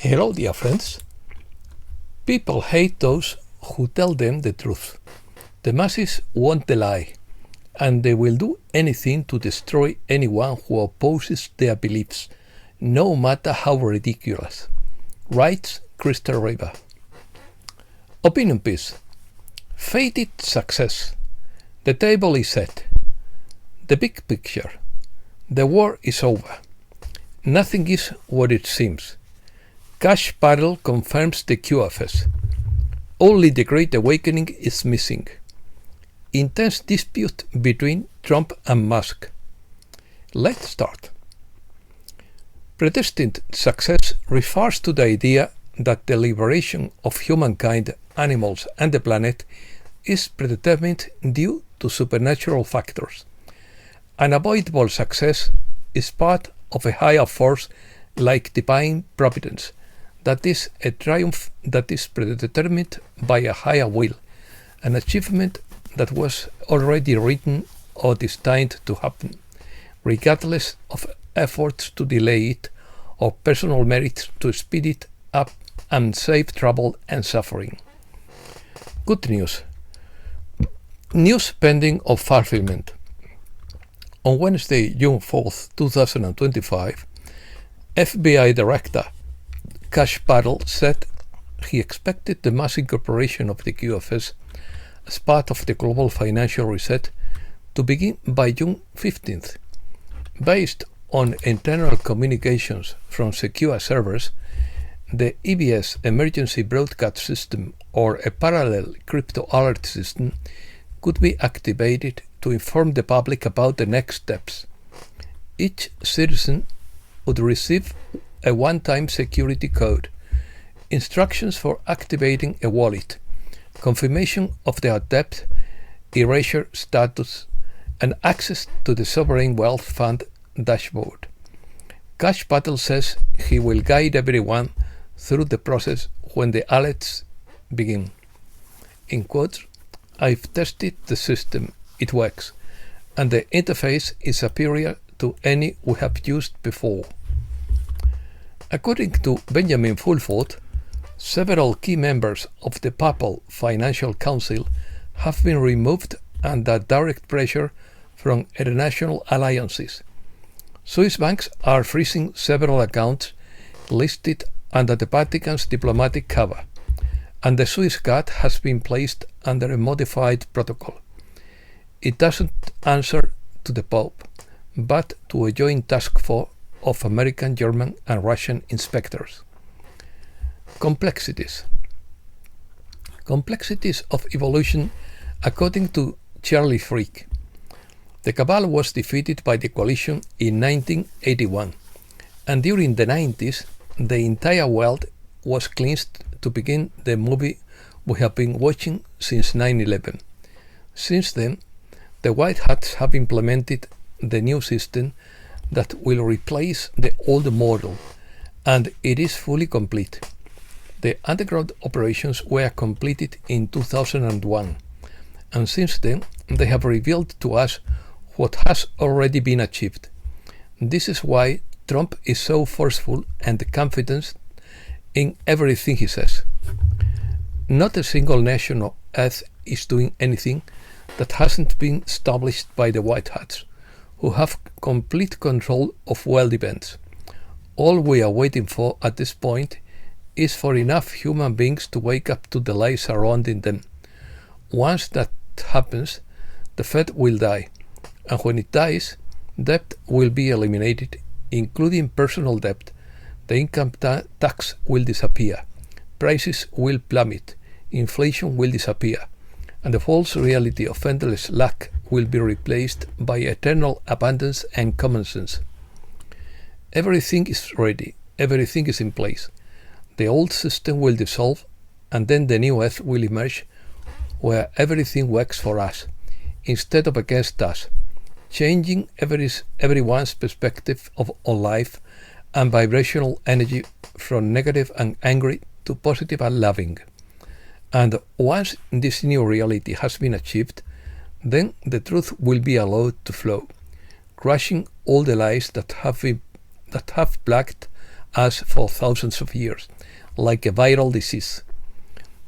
Hello, dear friends. People hate those who tell them the truth. The masses want the lie, and they will do anything to destroy anyone who opposes their beliefs, no matter how ridiculous. Writes Crystal River. Opinion piece. Fated success. The table is set. The big picture. The war is over. Nothing is what it seems. Kash Patel confirms the QFS. Only the Great Awakening is missing. Intense dispute between Trump and Musk. Let's start. Predestined success refers to the idea that the liberation of humankind, animals, and the planet is predetermined due to supernatural factors. Unavoidable success is part of a higher force like divine providence, that is a triumph that is predetermined by a higher will, an achievement that was already written or destined to happen, regardless of efforts to delay it or personal merits to speed it up and save trouble and suffering. Good news. News pending of fulfillment. On Wednesday, June 4th, 2025, FBI Director Kash Patel said he expected the mass incorporation of the QFS as part of the global financial reset to begin by June 15th. Based on internal communications from secure servers, the EBS emergency broadcast system or a parallel crypto alert system could be activated to inform the public about the next steps. Each citizen would receive a one-time security code, instructions for activating a wallet, confirmation of their debt erasure status, and access to the Sovereign Wealth Fund dashboard. Kash Patel says he will guide everyone through the process when the alerts begin. In quotes, "I've tested the system, it works, and the interface is superior to any we have used before." According to Benjamin Fulford, several key members of the Papal Financial Council have been removed under direct pressure from international alliances. Swiss banks are freezing several accounts listed under the Vatican's diplomatic cover, and the Swiss Guard has been placed under a modified protocol. It doesn't answer to the Pope, but to a joint task force of American, German, and Russian inspectors. Complexities. Complexities of evolution according to Charlie Frick. The Cabal was defeated by the coalition in 1981, and during the 90s, the entire world was cleansed to begin the movie we have been watching since 9/11. Since then, the White Hats have implemented the new system that will replace the old model, and it is fully complete. The underground operations were completed in 2001, and since then they have revealed to us what has already been achieved. This is why Trump is so forceful and confident in everything he says. Not a single nation on earth is doing anything that hasn't been established by the White Hats, who have complete control of world events. All we are waiting for at this point is for enough human beings to wake up to the lies surrounding them. Once that happens, the Fed will die, and when it dies, debt will be eliminated, including personal debt. The income tax will disappear, prices will plummet, inflation will disappear, and the false reality of endless lack will be replaced by eternal abundance and common sense. Everything is ready, everything is in place. The old system will dissolve, and then the new earth will emerge, where everything works for us, instead of against us, changing everyone's perspective on life and vibrational energy from negative and angry to positive and loving. And once this new reality has been achieved, then the truth will be allowed to flow, crushing all the lies that have plagued us for thousands of years, like a viral disease.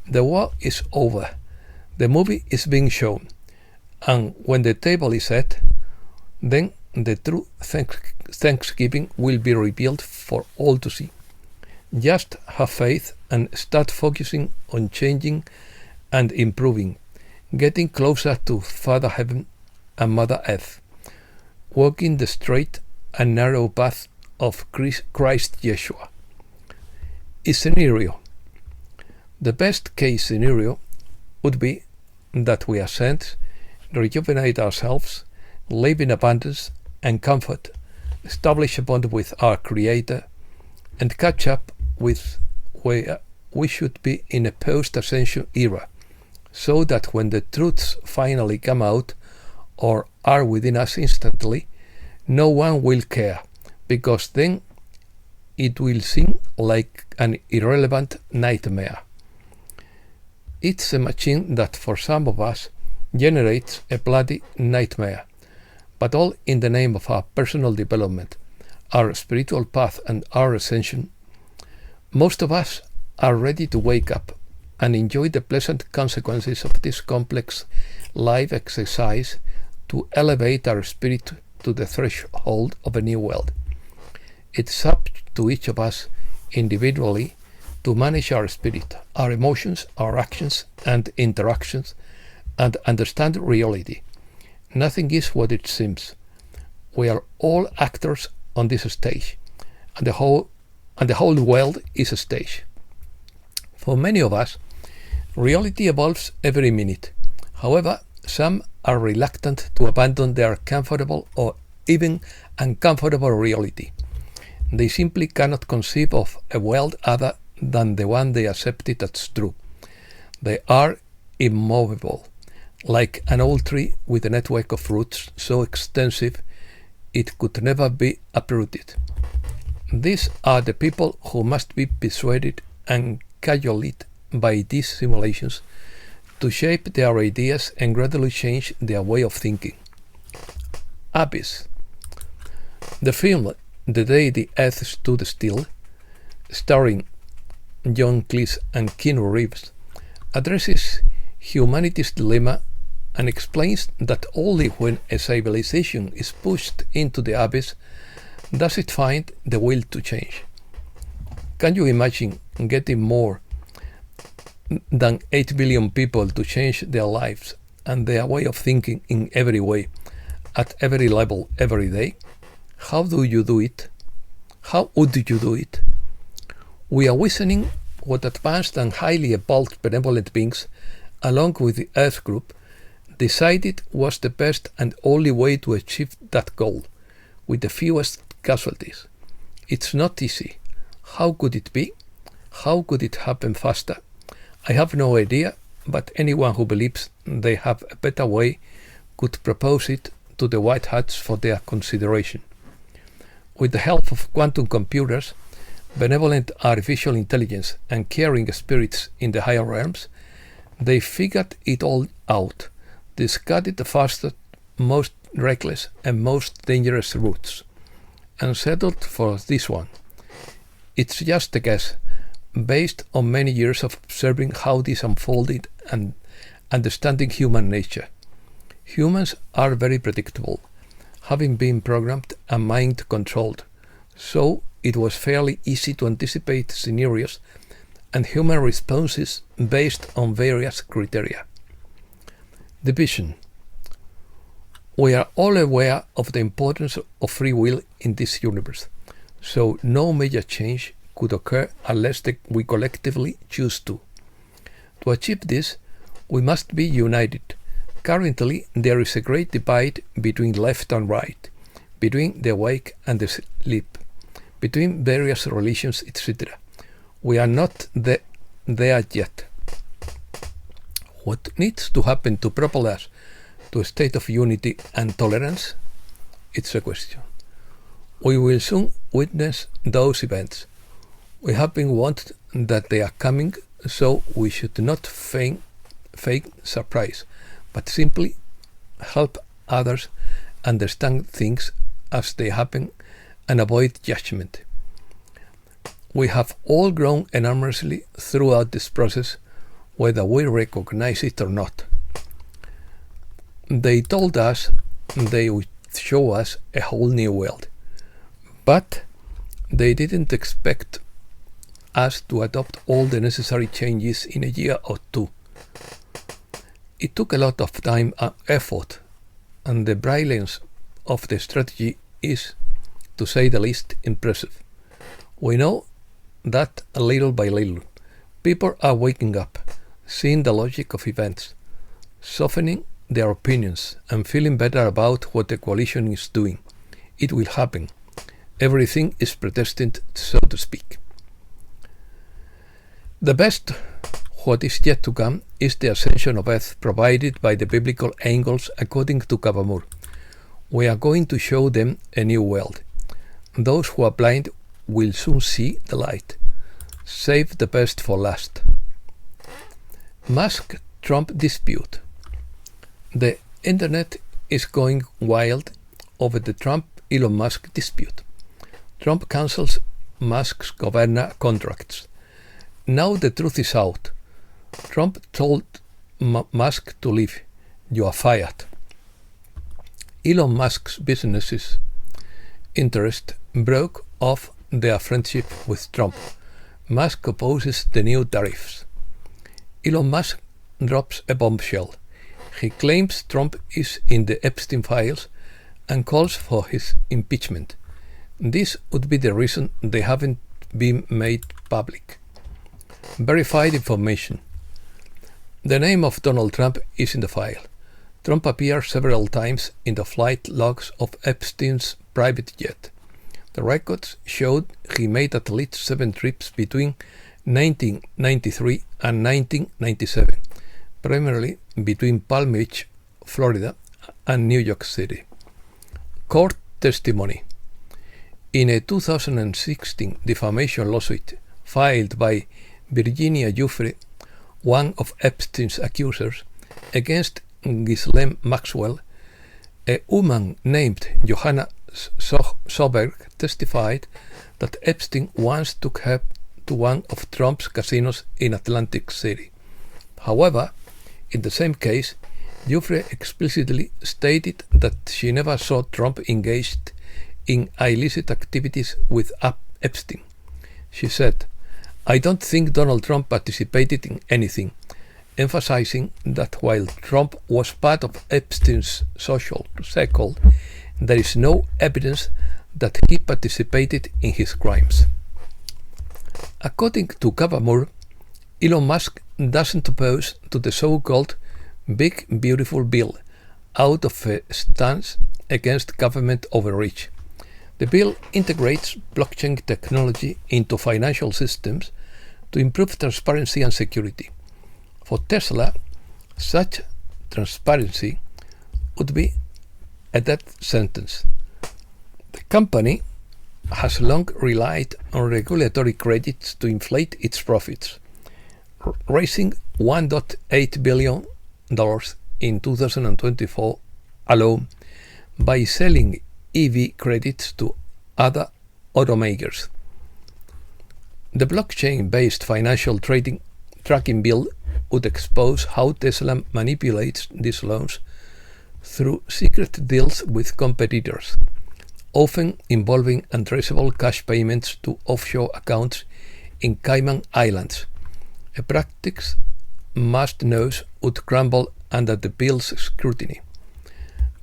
The war is over. The movie is being shown. And when the table is set, then the true Thanksgiving will be revealed for all to see. Just have faith and start focusing on changing and improving, getting closer to Father Heaven and Mother Earth, walking the straight and narrow path of Christ Yeshua. A scenario. The best case scenario would be that we ascend, rejuvenate ourselves, live in abundance and comfort, establish a bond with our Creator, and catch up with where we should be in a post-ascension era, so that when the truths finally come out or are within us instantly, no one will care, because then it will seem like an irrelevant nightmare. It's a machine that for some of us generates a bloody nightmare, but all in the name of our personal development, our spiritual path and our ascension. Most of us are ready to wake up and enjoy the pleasant consequences of this complex life exercise to elevate our spirit to the threshold of a new world. It's up to each of us individually to manage our spirit, our emotions, our actions and interactions, and understand reality. Nothing is what it seems. We are all actors on this stage, and the whole world is a stage. For many of us, reality evolves every minute. However, some are reluctant to abandon their comfortable or even uncomfortable reality. They simply cannot conceive of a world other than the one they accepted as true. They are immovable, like an old tree with a network of roots so extensive it could never be uprooted. These are the people who must be persuaded and cajoled by these simulations to shape their ideas and gradually change their way of thinking. Abyss. The film The Day the Earth Stood Still, starring John Cleese and Keanu Reeves, addresses humanity's dilemma and explains that only when a civilization is pushed into the abyss does it find the will to change. Can you imagine getting more than 8 billion people to change their lives and their way of thinking in every way, at every level, every day? How do you do it? How would you do it? We are witnessing what advanced and highly evolved benevolent beings, along with the Earth Group, decided was the best and only way to achieve that goal, with the fewest casualties. It's not easy. How could it be? How could it happen faster? I have no idea, but anyone who believes they have a better way could propose it to the White Hats for their consideration. With the help of quantum computers, benevolent artificial intelligence, and caring spirits in the higher realms, they figured it all out, discarded the fastest, most reckless, and most dangerous routes, and settled for this one. It's just a guess, based on many years of observing how this unfolded and understanding human nature. Humans are very predictable, having been programmed and mind-controlled, so it was fairly easy to anticipate scenarios and human responses based on various criteria. Division. We are all aware of the importance of free will in this universe, so no major change could occur unless we collectively choose to. To achieve this, we must be united. Currently, there is a great divide between left and right, between the awake and the sleep, between various religions, etc. We are not there yet. What needs to happen to propel us to a state of unity and tolerance? It's a question. We will soon witness those events. We have been warned that they are coming, so we should not feign surprise, but simply help others understand things as they happen and avoid judgment. We have all grown enormously throughout this process, whether we recognize it or not. They told us they would show us a whole new world, but they didn't expect us to adopt all the necessary changes in a year or two. It took a lot of time and effort, and the brilliance of the strategy is, to say the least, impressive. We know that little by little, people are waking up, seeing the logic of events, softening their opinions, and feeling better about what the coalition is doing. It will happen. Everything is predestined, so to speak. The best, what is yet to come, is the ascension of Earth provided by the biblical angels according to Kavamur. We are going to show them a new world. Those who are blind will soon see the light. Save the best for last. Musk-Trump dispute. The internet is going wild over the Trump-Elon Musk dispute. Trump cancels Musk's governor contracts. Now the truth is out. Trump told Musk to leave. You are fired. Elon Musk's business's interest broke off their friendship with Trump. Musk opposes the new tariffs. Elon Musk drops a bombshell. He claims Trump is in the Epstein files and calls for his impeachment. This would be the reason they haven't been made public. Verified information. The name of Donald Trump is in the file. Trump appears several times in the flight logs of Epstein's private jet. The records showed he made at least 7 trips between 1993 and 1997, primarily between Palm Beach, Florida, and New York City. Court testimony. In a 2016 defamation lawsuit filed by Virginia Giuffre, one of Epstein's accusers, against Ghislaine Maxwell, a woman named Johanna Soberg testified that Epstein once took her to one of Trump's casinos in Atlantic City. However, in the same case, Giuffre explicitly stated that she never saw Trump engaged in illicit activities with Epstein. She said, "I don't think Donald Trump participated in anything," emphasizing that while Trump was part of Epstein's social circle, there is no evidence that he participated in his crimes. According to Kavamur, Elon Musk doesn't oppose to the so-called Big Beautiful Bill out of a stance against government overreach. The bill integrates blockchain technology into financial systems to improve transparency and security. For Tesla, such transparency would be a death sentence. The company has long relied on regulatory credits to inflate its profits, raising $1.8 billion in 2024 alone by selling EV credits to other automakers. The blockchain-based financial tracking bill would expose how Tesla manipulates these loans through secret deals with competitors, often involving untraceable cash payments to offshore accounts in Cayman Islands, a practice most knows would crumble under the bill's scrutiny.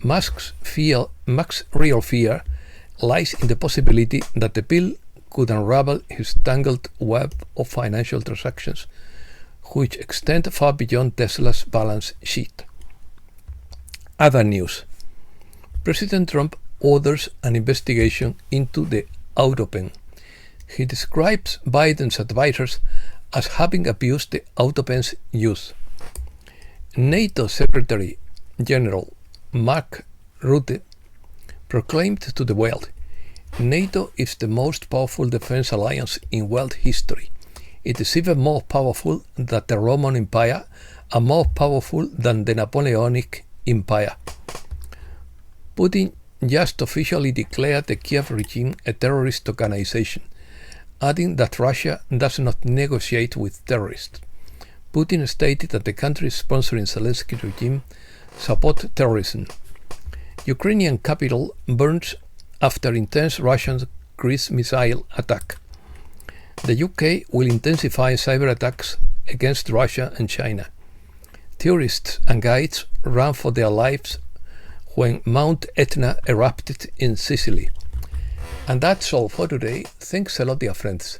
Musk's real fear lies in the possibility that the bill could unravel his tangled web of financial transactions, which extend far beyond Tesla's balance sheet. Other news. President Trump orders an investigation into the AutoPen. He describes Biden's advisors as having abused the AutoPen's use. NATO Secretary General Mark Rutte proclaimed to the world, "NATO is the most powerful defense alliance in world history. It is even more powerful than the Roman Empire and more powerful than the Napoleonic Empire." Putin just officially declared the Kiev regime a terrorist organization, adding that Russia does not negotiate with terrorists. Putin stated that the countries sponsoring Zelensky's regime support terrorism. Ukrainian capital burns after intense Russian cruise missile attack. The UK will intensify cyber attacks against Russia and China. Tourists and guides ran for their lives when Mount Etna erupted in Sicily. And that's all for today. Thanks a lot, dear friends.